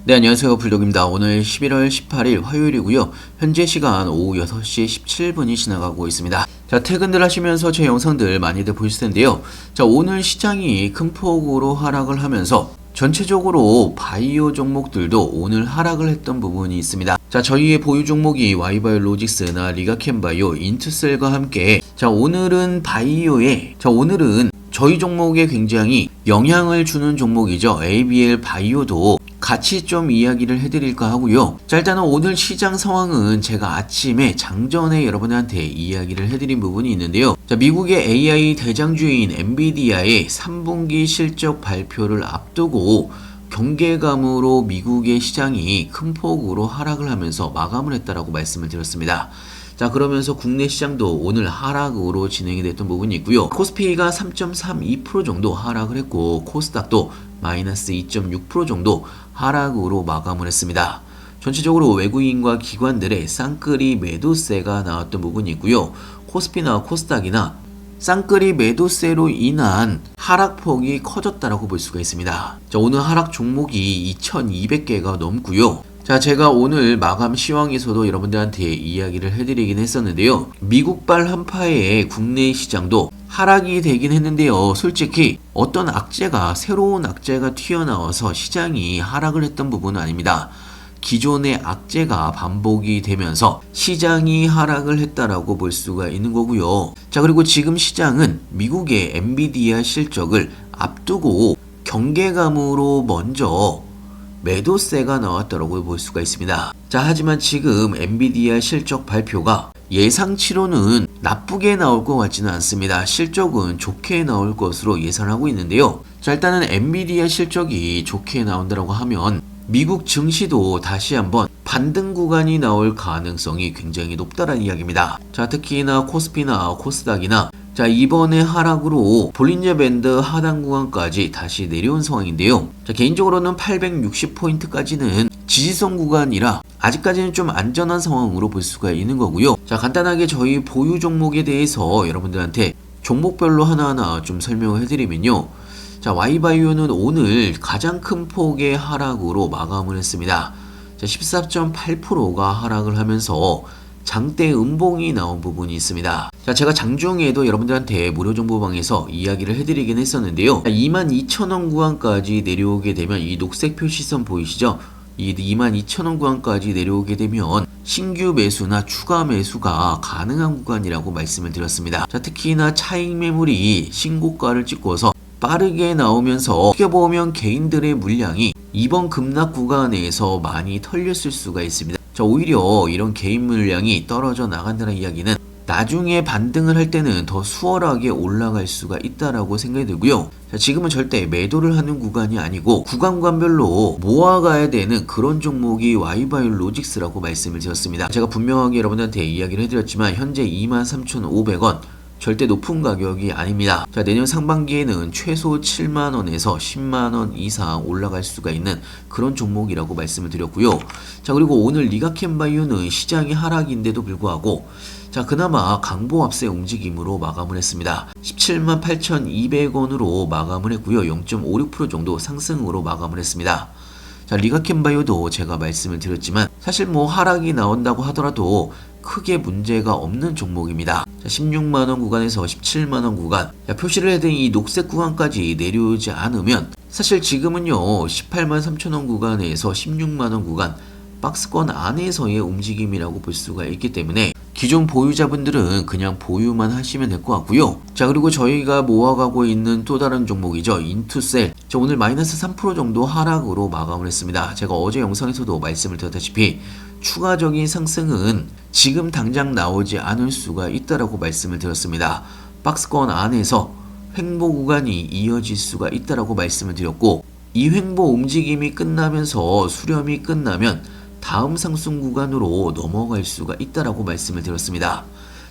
네, 안녕하세요. 불독입니다. 오늘 11월 18일 화요일이고요. 현재 시간 오후 6시 17분이 지나가고 있습니다. 자, 퇴근들 하시면서 제 영상들 많이들 보실 텐데요. 자, 오늘 시장이 큰 폭으로 하락을 하면서 전체적으로 바이오 종목들도 오늘 하락을 했던 부분이 있습니다. 자, 저희의 보유 종목이 와이바이오로직스나 리가캠바이오, 인투셀과 함께 오늘은 저희 종목에 굉장히 영향을 주는 종목이죠. ABL 바이오도 같이 좀 이야기를 해드릴까 하고요. 자, 일단은 오늘 시장 상황은 제가 아침에 장전에 여러분한테 이야기를 해드린 부분이 있는데요. 자, 미국의 AI 대장주인 엔비디아의 3분기 실적 발표를 앞두고 경계감으로 미국의 시장이 큰 폭으로 하락을 하면서 마감을 했다라고 말씀을 드렸습니다. 자, 그러면서 국내 시장도 오늘 하락으로 진행이 됐던 부분이 있고요. 코스피가 3.32% 정도 하락을 했고 코스닥도 마이너스 2.6% 정도 하락으로 마감을 했습니다. 전체적으로 외국인과 기관들의 쌍끌이 매도세가 나왔던 부분이 있고요. 코스피나 코스닥이나 쌍끌이 매도세로 인한 하락폭이 커졌다라고 볼 수가 있습니다. 자, 오늘 하락 종목이 2200개가 넘고요. 자, 제가 오늘 마감 시황에서도 여러분들한테 이야기를 해드리긴 했었는데요. 미국발 한파에 국내 시장도 하락이 되긴 했는데요. 솔직히 어떤 새로운 악재가 튀어나와서 시장이 하락을 했던 부분은 아닙니다. 기존의 악재가 반복이 되면서 시장이 하락을 했다라고 볼 수가 있는 거고요. 자, 그리고 지금 시장은 미국의 엔비디아 실적을 앞두고 경계감으로 먼저 매도세가 나왔다고 볼 수가 있습니다. 자, 하지만 지금 엔비디아 실적 발표가 예상치로는 나쁘게 나올 것 같지는 않습니다. 실적은 좋게 나올 것으로 예상하고 있는데요. 자, 일단은 엔비디아 실적이 좋게 나온다고 하면 미국 증시도 다시 한번 반등 구간이 나올 가능성이 굉장히 높다는 이야기입니다. 자, 특히나 코스피나 코스닥이나 자, 이번에 하락으로 볼린저 밴드 하단 구간까지 다시 내려온 상황인데요. 자, 개인적으로는 860포인트까지는 지지선 구간이라 아직까지는 좀 안전한 상황으로 볼 수가 있는 거고요. 자, 간단하게 저희 보유 종목에 대해서 여러분들한테 종목별로 하나하나 좀 설명을 해드리면요. 자, 와이바이오는 오늘 가장 큰 폭의 하락으로 마감을 했습니다. 자, 14.8%가 하락을 하면서 장대 음봉이 나온 부분이 있습니다. 자, 제가 장중에도 여러분들한테 무료 정보방에서 이야기를 해드리긴 했었는데요. 22,000원 구간까지 내려오게 되면 이 녹색 표시선 보이시죠? 이 22,000원 구간까지 내려오게 되면 신규 매수나 추가 매수가 가능한 구간이라고 말씀을 드렸습니다. 자, 특히나 차익 매물이 신고가를 찍고서 빠르게 나오면서 어떻게 보면 개인들의 물량이 이번 급락 구간에서 많이 털렸을 수가 있습니다. 자, 오히려 이런 개인 물량이 떨어져 나간다는 이야기는 나중에 반등을 할 때는 더 수월하게 올라갈 수가 있다라고 생각이 들고요. 자, 지금은 절대 매도를 하는 구간이 아니고 구간별로 모아가야 되는 그런 종목이 와이바이오로직스라고 말씀을 드렸습니다. 제가 분명하게 여러분한테 이야기를 해드렸지만 현재 23,500원 절대 높은 가격이 아닙니다. 자, 내년 상반기에는 최소 7만원에서 10만원 이상 올라갈 수가 있는 그런 종목이라고 말씀을 드렸고요. 자, 그리고 오늘 리가캠바이오는 시장이 하락인데도 불구하고 자, 그나마 강보합세 움직임으로 마감을 했습니다. 17만 8,200원으로 마감을 했고요. 0.56% 정도 상승으로 마감을 했습니다. 자, 리가캠바이오도 제가 말씀을 드렸지만 사실 하락이 나온다고 하더라도 크게 문제가 없는 종목입니다. 자, 16만원 구간에서 17만원 구간, 자, 표시를 해둔 이 녹색 구간까지 내려오지 않으면 사실 지금은요 18만 3천원 구간에서 16만원 구간 박스권 안에서의 움직임이라고 볼 수가 있기 때문에 기존 보유자분들은 그냥 보유만 하시면 될 것 같고요. 자, 그리고 저희가 모아가고 있는 또 다른 종목이죠. 인투셀. 자, 오늘 마이너스 3% 정도 하락으로 마감을 했습니다. 제가 어제 영상에서도 말씀을 드렸다시피 추가적인 상승은 지금 당장 나오지 않을 수가 있다라고 말씀을 드렸습니다. 박스권 안에서 횡보 구간이 이어질 수가 있다라고 말씀을 드렸고 이 횡보 움직임이 끝나면서 수렴이 끝나면 다음 상승 구간으로 넘어갈 수가 있다라고 말씀을 드렸습니다.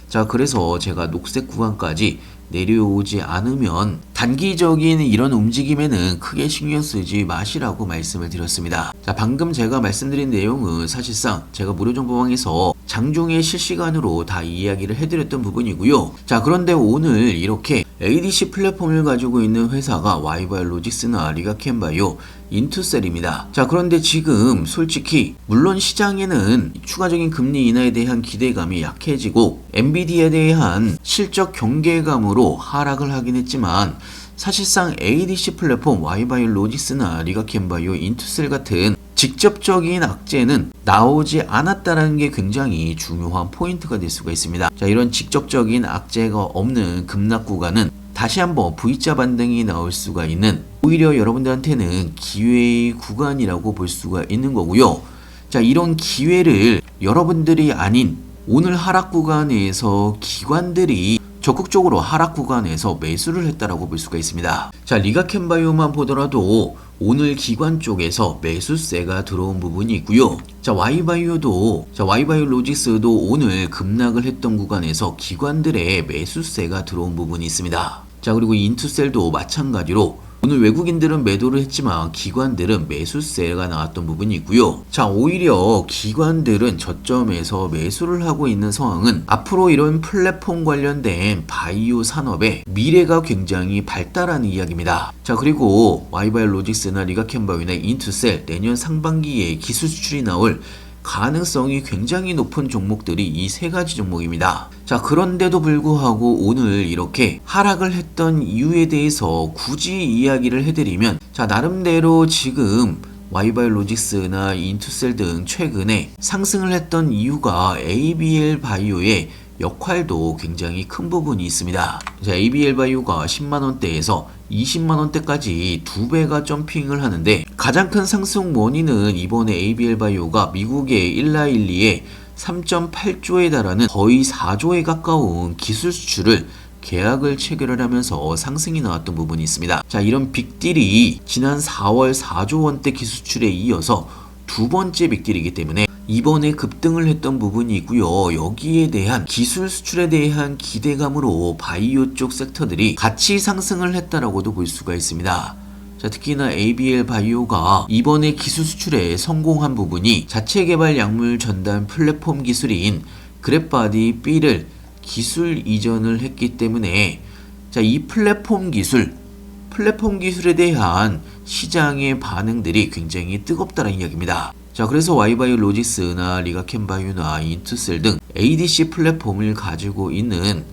자, 그래서 제가 녹색 구간까지 내려오지 않으면 단기적인 이런 움직임에는 크게 신경 쓰지 마시라고 말씀을 드렸습니다. 자, 방금 제가 말씀드린 내용은 사실상 제가 무료 정보방에서 장중에 실시간으로 다 이야기를 해드렸던 부분이고요. 자, 그런데 오늘 이렇게 ADC 플랫폼을 가지고 있는 회사가 와이바이오로직스나 리가켄바이오, 인투셀입니다. 자, 그런데 지금 솔직히 물론 시장에는 추가적인 금리 인하에 대한 기대감이 약해지고 엔비디아에 대한 실적 경계감으로 하락을 하긴 했지만 사실상 ADC 플랫폼 와이바이오로직스나 리가켄바이오, 인투셀 같은 직접적인 악재는 나오지 않았다는 게 굉장히 중요한 포인트가 될 수가 있습니다. 자, 이런 직접적인 악재가 없는 급락 구간은 다시 한번 V자 반등이 나올 수가 있는, 오히려 여러분들한테는 기회의 구간이라고 볼 수가 있는 거고요. 자, 이런 기회를 여러분들이 아닌 오늘 하락 구간에서 기관들이 적극적으로 하락 구간에서 매수를 했다라고 볼 수가 있습니다. 자, 리가켄바이오만 보더라도 오늘 기관 쪽에서 매수세가 들어온 부분이 있고요. 자, 와이바이오로직스도 오늘 급락을 했던 구간에서 기관들의 매수세가 들어온 부분이 있습니다. 자, 그리고 인투셀도 마찬가지로 오늘 외국인들은 매도를 했지만 기관들은 매수세가 나왔던 부분이 있고요. 자, 오히려 기관들은 저점에서 매수를 하고 있는 상황은 앞으로 이런 플랫폼 관련된 바이오 산업의 미래가 굉장히 밝다라는 이야기입니다. 자, 그리고 와이바이오로직스나 리가켄바이오나 인투셀 내년 상반기에 기술 수출이 나올 가능성이 굉장히 높은 종목들이 이 세 가지 종목입니다. 자, 그런데도 불구하고 오늘 이렇게 하락을 했던 이유에 대해서 굳이 이야기를 해드리면, 자, 나름대로 지금 와이바이오로직스나 인투셀 등 최근에 상승을 했던 이유가 ABL 바이오의 역할도 굉장히 큰 부분이 있습니다. 자, ABL 바이오가 10만원대에서 20만원대까지 2배가 점핑을 하는데, 가장 큰 상승 원인은 이번에 ABL 바이오가 미국의 일라일리에 3.8조에 달하는 거의 4조에 가까운 기술 수출을 계약을 체결을 하면서 상승이 나왔던 부분이 있습니다. 자, 이런 빅딜이 지난 4월 4조 원대 기술 수출에 이어서 두 번째 빅딜이기 때문에 이번에 급등을 했던 부분이 있고요. 여기에 대한 기술 수출에 대한 기대감으로 바이오 쪽 섹터들이 같이 상승을 했다라고도 볼 수가 있습니다. 자, 특히나 ABL 바이오가 이번에 기술 수출에 성공한 부분이 자체 개발 약물 전달 플랫폼 기술인 그랩바디 B를 기술 이전을 했기 때문에, 자, 이 플랫폼 기술에 대한 시장의 반응들이 굉장히 뜨겁다는 이야기입니다. 자, 그래서 와이바이오로직스나 리가켄바이오나 인투셀 등 ADC 플랫폼을 가지고 있는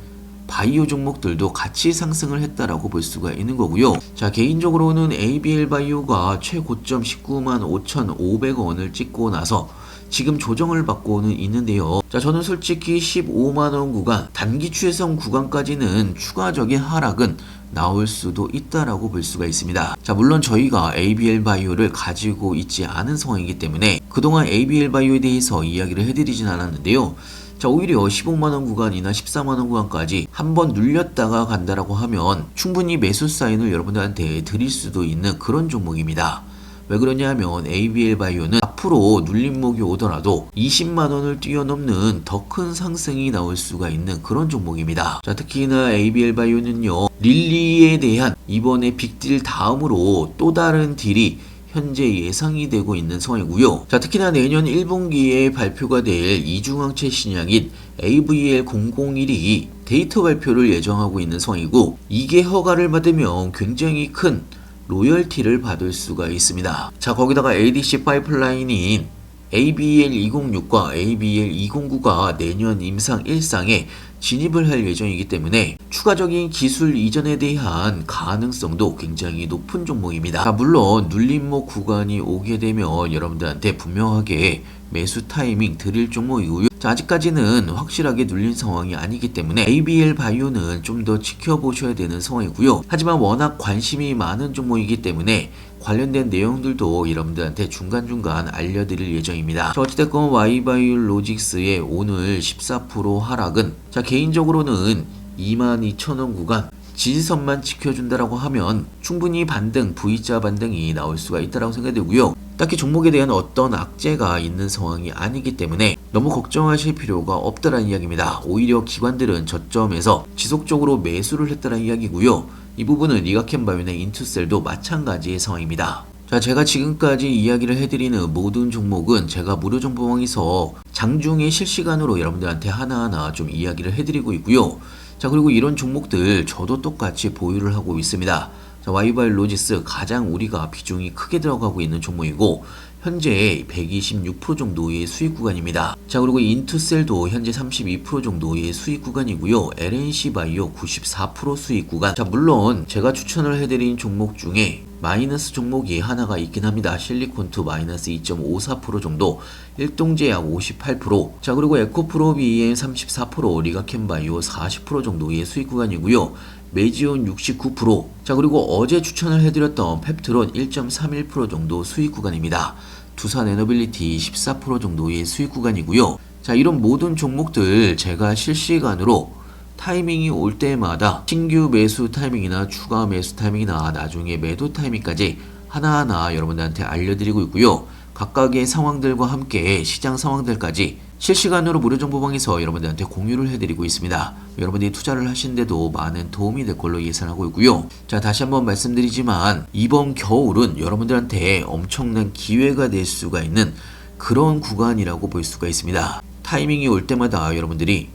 바이오 종목들도 같이 상승을 했다라고 볼 수가 있는 거고요. 자, 개인적으로는 ABL 바이오가 최고점 19만 5,500원을 찍고 나서 지금 조정을 받고는 있는데요. 자, 저는 솔직히 15만원 구간, 단기 추세선 구간까지는 추가적인 하락은 나올 수도 있다라고 볼 수가 있습니다. 자, 물론 저희가 ABL 바이오를 가지고 있지 않은 상황이기 때문에 그동안 ABL 바이오에 대해서 이야기를 해드리진 않았는데요. 자, 오히려 15만원 구간이나 14만원 구간까지 한번 눌렸다가 간다라고 하면 충분히 매수 사인을 여러분들한테 드릴 수도 있는 그런 종목입니다. 왜 그러냐면 ABL 바이오는 앞으로 눌림목이 오더라도 20만원을 뛰어넘는 더 큰 상승이 나올 수가 있는 그런 종목입니다. 자, 특히나 ABL 바이오는요, 릴리에 대한 이번에 빅딜 다음으로 또 다른 딜이 현재 예상이 되고 있는 상황이고요. 자, 특히나 내년 1분기에 발표가 될 이중항체 신약인 AVL001이 데이터 발표를 예정하고 있는 상황이고, 이게 허가를 받으면 굉장히 큰 로열티를 받을 수가 있습니다. 자, 거기다가 ADC 파이프라인인 ABL206과 ABL209가 내년 임상 1상에 진입을 할 예정이기 때문에 추가적인 기술 이전에 대한 가능성도 굉장히 높은 종목입니다. 자, 물론 눌림목 구간이 오게 되면 여러분들한테 분명하게 매수 타이밍 드릴 종목이고요. 자, 아직까지는 확실하게 눌린 상황이 아니기 때문에 ABL 바이오는 좀 더 지켜보셔야 되는 상황이고요. 하지만 워낙 관심이 많은 종목이기 때문에 관련된 내용들도 여러분들한테 중간중간 알려드릴 예정입니다. 자, 어찌됐건 와이바이오로직스의 오늘 14% 하락은, 자, 개인적으로는 22,000원 구간 지지선만 지켜준다라고 하면 충분히 반등, V자 반등이 나올 수가 있다라고 생각되고요. 딱히 종목에 대한 어떤 악재가 있는 상황이 아니기 때문에 너무 걱정하실 필요가 없다라는 이야기입니다. 오히려 기관들은 저점에서 지속적으로 매수를 했다는 이야기고요. 이 부분은 리가켄바이오나 인투셀도 마찬가지의 상황입니다. 자, 제가 지금까지 이야기를 해드리는 모든 종목은 제가 무료 정보망에서 장중에 실시간으로 여러분들한테 하나하나 좀 이야기를 해드리고 있고요. 자, 그리고 이런 종목들 저도 똑같이 보유를 하고 있습니다. 자, 와이바일로지스 가장 우리가 비중이 크게 들어가고 있는 종목이고 현재 126% 정도의 수익 구간입니다. 자, 그리고 인투셀도 현재 32% 정도의 수익 구간이고요. LNC바이오 94% 수익 구간. 자, 물론 제가 추천을 해드린 종목 중에 마이너스 종목이 하나가 있긴 합니다. 실리콘투 마이너스 2.54% 정도, 일동제약 58%, 자, 그리고 에코프로 BM 34%, 리가켄바이오 40% 정도의 수익 구간이고요. 메지온 69%, 자, 그리고 어제 추천을 해드렸던 펩트론 1.31% 정도 수익 구간입니다. 두산 에너빌리티 14% 정도의 수익 구간이고요. 자, 이런 모든 종목들 제가 실시간으로 타이밍이 올 때마다 신규 매수 타이밍이나 추가 매수 타이밍이나 나중에 매도 타이밍까지 하나하나 여러분들한테 알려드리고 있고요. 각각의 상황들과 함께 시장 상황들까지 실시간으로 무료 정보방에서 여러분들한테 공유를 해드리고 있습니다. 여러분들이 투자를 하시는데도 많은 도움이 될 걸로 예상하고 있고요. 자, 다시 한번 말씀드리지만 이번 겨울은 여러분들한테 엄청난 기회가 될 수가 있는 그런 구간이라고 볼 수가 있습니다. 타이밍이 올 때마다 여러분들이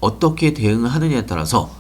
어떻게 대응을 하느냐에 따라서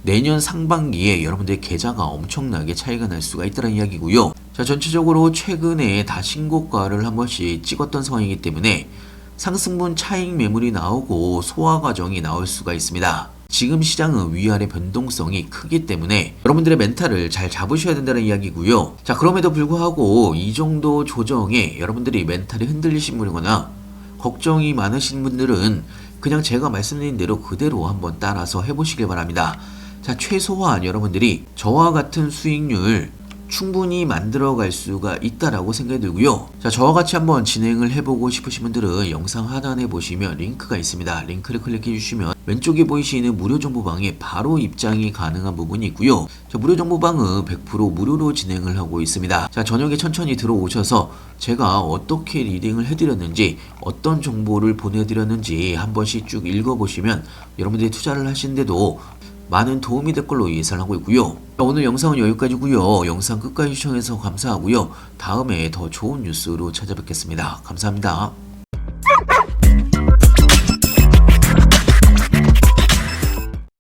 내년 상반기에 여러분들의 계좌가 엄청나게 차이가 날 수가 있다는 이야기고요. 자, 전체적으로 최근에 다 신고가를 한 번씩 찍었던 상황이기 때문에 상승분 차익 매물이 나오고 소화 과정이 나올 수가 있습니다. 지금 시장은 위아래 변동성이 크기 때문에 여러분들의 멘탈을 잘 잡으셔야 된다는 이야기고요. 자, 그럼에도 불구하고 이 정도 조정에 여러분들이 멘탈이 흔들리신 분이거나 걱정이 많으신 분들은 그냥 제가 말씀드린 대로 그대로 한번 따라서 해보시길 바랍니다. 자, 최소한 여러분들이 저와 같은 수익률 충분히 만들어갈 수가 있다라고 생각이 들고요. 자, 저와 같이 한번 진행을 해보고 싶으신 분들은 영상 하단에 보시면 링크가 있습니다. 링크를 클릭해 주시면 왼쪽에 보이시는 무료 정보방에 바로 입장이 가능한 부분이 있고요. 자, 무료 정보방은 100% 무료로 진행을 하고 있습니다. 자, 저녁에 천천히 들어오셔서 제가 어떻게 리딩을 해드렸는지, 어떤 정보를 보내드렸는지 한 번씩 쭉 읽어보시면 여러분들이 투자를 하시는데도 많은 도움이 될 걸로 예상하고 있고요. 오늘 영상은 여기까지고요. 영상 끝까지 시청해서 감사하고요. 다음에 더 좋은 뉴스로 찾아뵙겠습니다. 감사합니다.